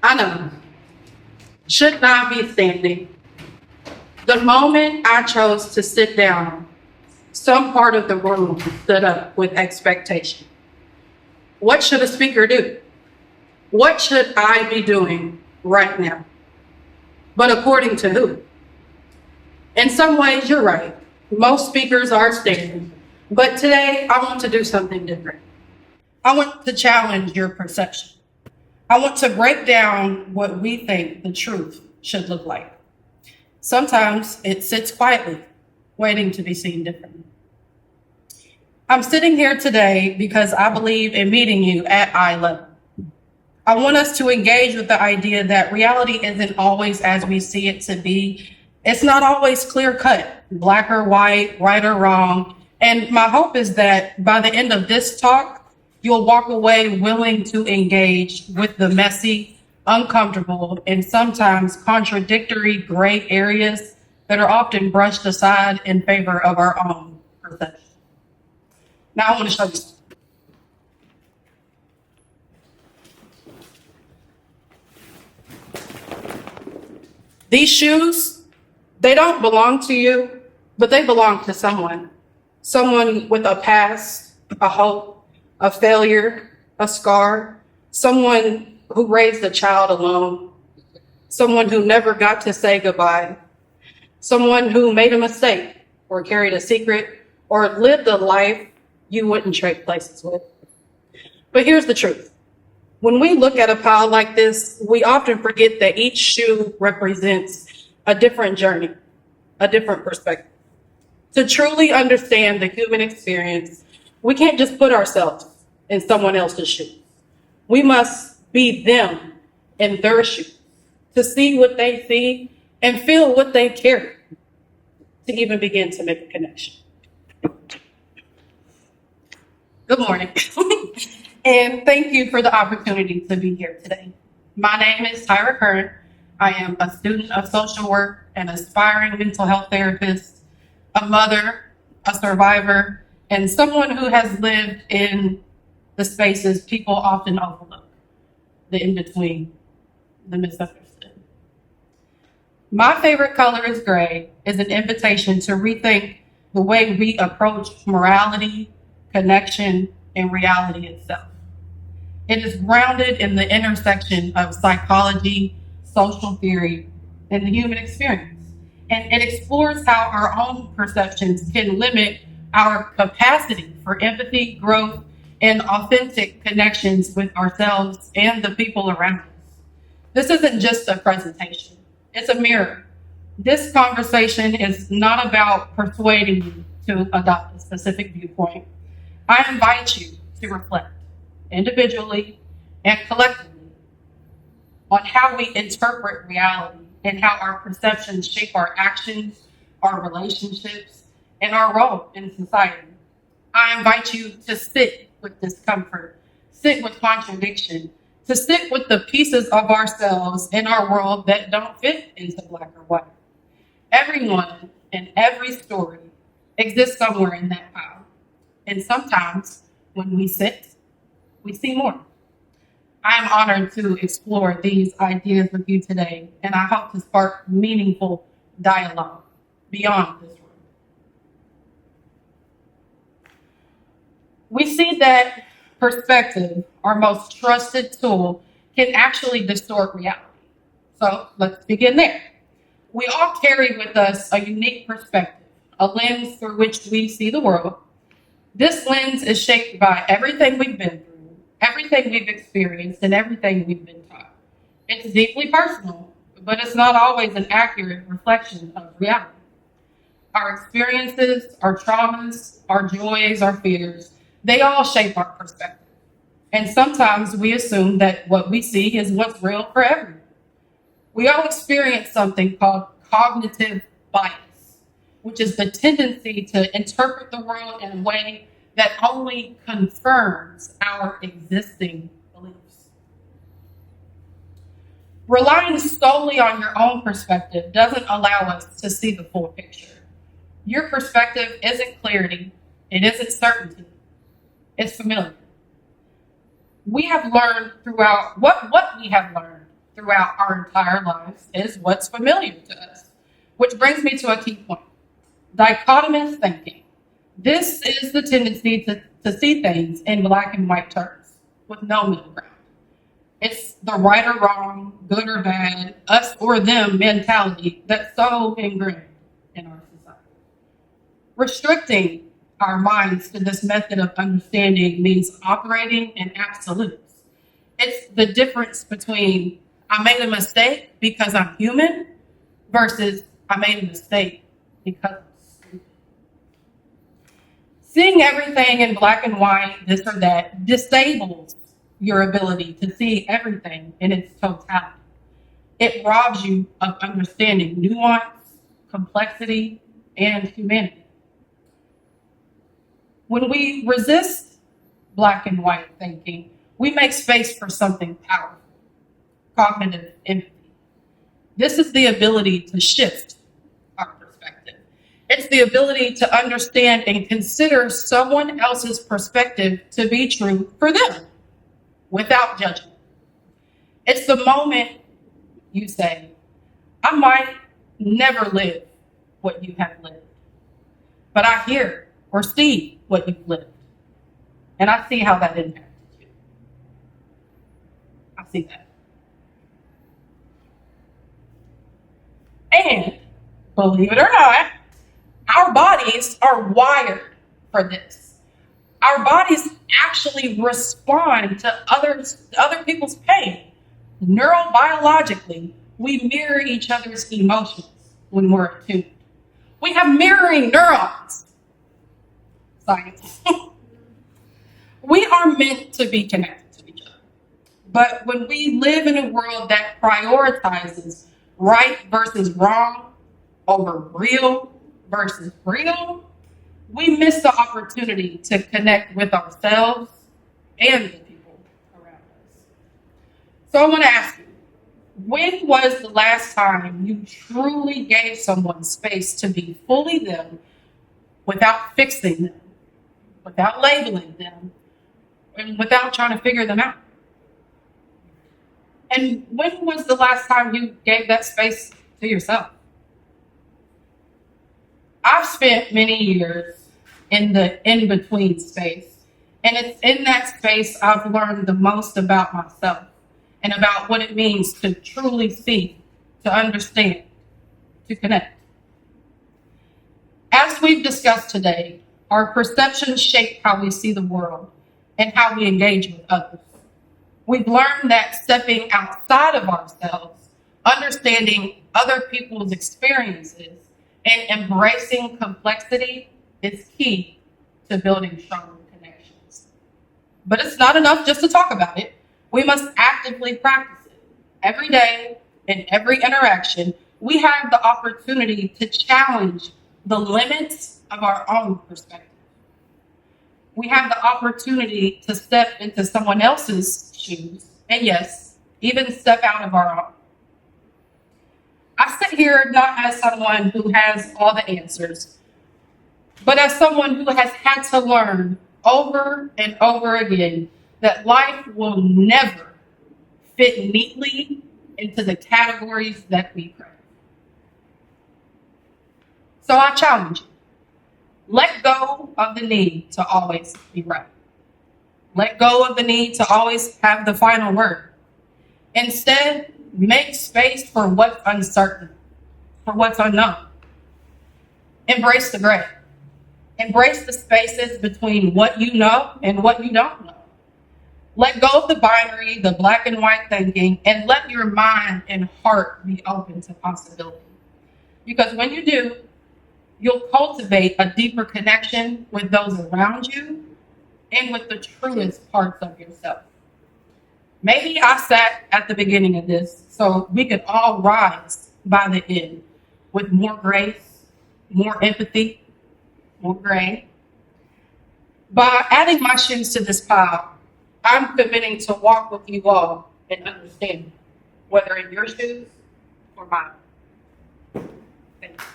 I know, should not be standing. The moment I chose to sit down, some part of the room stood up with expectation. What should a speaker do? What should I be doing right now? But according to who? In some ways, you're right. Most speakers are standing. But today, I want to do something different. I want to challenge your perception. I want to break down what we think the truth should look like. Sometimes it sits quietly, waiting to be seen differently. I'm sitting here today because I believe in meeting you at eye level. I want us to engage with the idea that reality isn't always as we see it to be. It's not always clear cut, black or white, right or wrong. And my hope is that by the end of this talk, you'll walk away willing to engage with the messy, uncomfortable, and sometimes contradictory gray areas that are often brushed aside in favor of our own perception. Now I want to show you something. These shoes, they don't belong to you, but they belong to someone. Someone with a past, a hope, a failure, a scar, someone who raised a child alone, someone who never got to say goodbye, someone who made a mistake or carried a secret or lived a life you wouldn't trade places with. But here's the truth. When we look at a pile like this, we often forget that each shoe represents a different journey, a different perspective. To truly understand the human experience, we can't just put ourselves in someone else's shoes. We must be them in their shoes to see what they see and feel what they carry to even begin to make a connection. Good morning. And thank you for the opportunity to be here today. My name is Tyra Curran. I am a student of social work, an aspiring mental health therapist, a mother, a survivor, and someone who has lived in the spaces people often overlook, the in-between, the misunderstood. My favorite color is gray is an invitation to rethink the way we approach morality, connection, and reality itself. It is grounded in the intersection of psychology, social theory, and the human experience. And it explores how our own perceptions can limit our capacity for empathy, growth, and authentic connections with ourselves and the people around us. This isn't just a presentation, it's a mirror. This conversation is not about persuading you to adopt a specific viewpoint. I invite you to reflect individually and collectively on how we interpret reality and how our perceptions shape our actions, our relationships, and our role in society. I invite you to sit with discomfort, sit with contradiction, to sit with the pieces of ourselves in our world that don't fit into black or white. Everyone and every story exists somewhere in that pile. And sometimes when we sit, we see more. I am honored to explore these ideas with you today, and I hope to spark meaningful dialogue beyond this room. We see that perspective, our most trusted tool, can actually distort reality. So let's begin there. We all carry with us a unique perspective, a lens through which we see the world. This lens is shaped by everything we've been through, everything we've experienced, and everything we've been taught. It's deeply personal, but it's not always an accurate reflection of reality. Our experiences, our traumas, our joys, our fears, they all shape our perspective. And sometimes we assume that what we see is what's real for everyone. We all experience something called cognitive bias, which is the tendency to interpret the world in a way that only confirms our existing beliefs. Relying solely on your own perspective doesn't allow us to see the full picture. Your perspective isn't clarity, it isn't certainty, it's familiar. We have learned throughout what we have learned throughout our entire lives is what's familiar to us. Which brings me to a key point. Dichotomous thinking. This is the tendency to see things in black and white terms with no middle ground. It's the right or wrong, good or bad, us or them mentality that's so ingrained in our society. Restricting our minds to this method of understanding means operating in absolutes. It's the difference between I made a mistake because I'm human versus I made a mistake because I'm stupid. Seeing everything in black and white, this or that, disables your ability to see everything in its totality. It robs you of understanding nuance, complexity, and humanity. When we resist black and white thinking, we make space for something powerful, cognitive empathy. This is the ability to shift our perspective. It's the ability to understand and consider someone else's perspective to be true for them without judgment. It's the moment you say, I might never live what you have lived, but I hear or see what you've lived, and I see how that impacted you. I see that. And believe it or not, our bodies are wired for this. Our bodies actually respond to other people's pain. Neurobiologically, we mirror each other's emotions when we're attuned. We have mirroring neurons. Science. We are meant to be connected to each other. But when we live in a world that prioritizes right versus wrong over real versus real, we miss the opportunity to connect with ourselves and the people around us. So I want to ask you, when was the last time you truly gave someone space to be fully them without fixing them, without labeling them, and without trying to figure them out? And when was the last time you gave that space to yourself? I've spent many years in the in-between space, and it's in that space I've learned the most about myself and about what it means to truly see, to understand, to connect. As we've discussed today, our perceptions shape how we see the world and how we engage with others. We've learned that stepping outside of ourselves, understanding other people's experiences, and embracing complexity is key to building stronger connections. But it's not enough just to talk about it. We must actively practice it. Every day, in every interaction, we have the opportunity to challenge the limits of our own perspective. We have the opportunity to step into someone else's shoes, and yes, even step out of our own. I sit here not as someone who has all the answers, but as someone who has had to learn over and over again that life will never fit neatly into the categories that we crave. So I challenge you. Let go of the need to always be right. Let go of the need to always have the final word. Instead, make space for what's uncertain, for what's unknown. Embrace the gray. Embrace the spaces between what you know and what you don't know. Let go of the binary, the black and white thinking, and let your mind and heart be open to possibility. Because when you do, you'll cultivate a deeper connection with those around you and with the truest parts of yourself. Maybe I sat at the beginning of this so we could all rise by the end with more grace, more empathy, more gray. By adding my shoes to this pile, I'm committing to walk with you all and understand, whether in your shoes or mine. Thank you.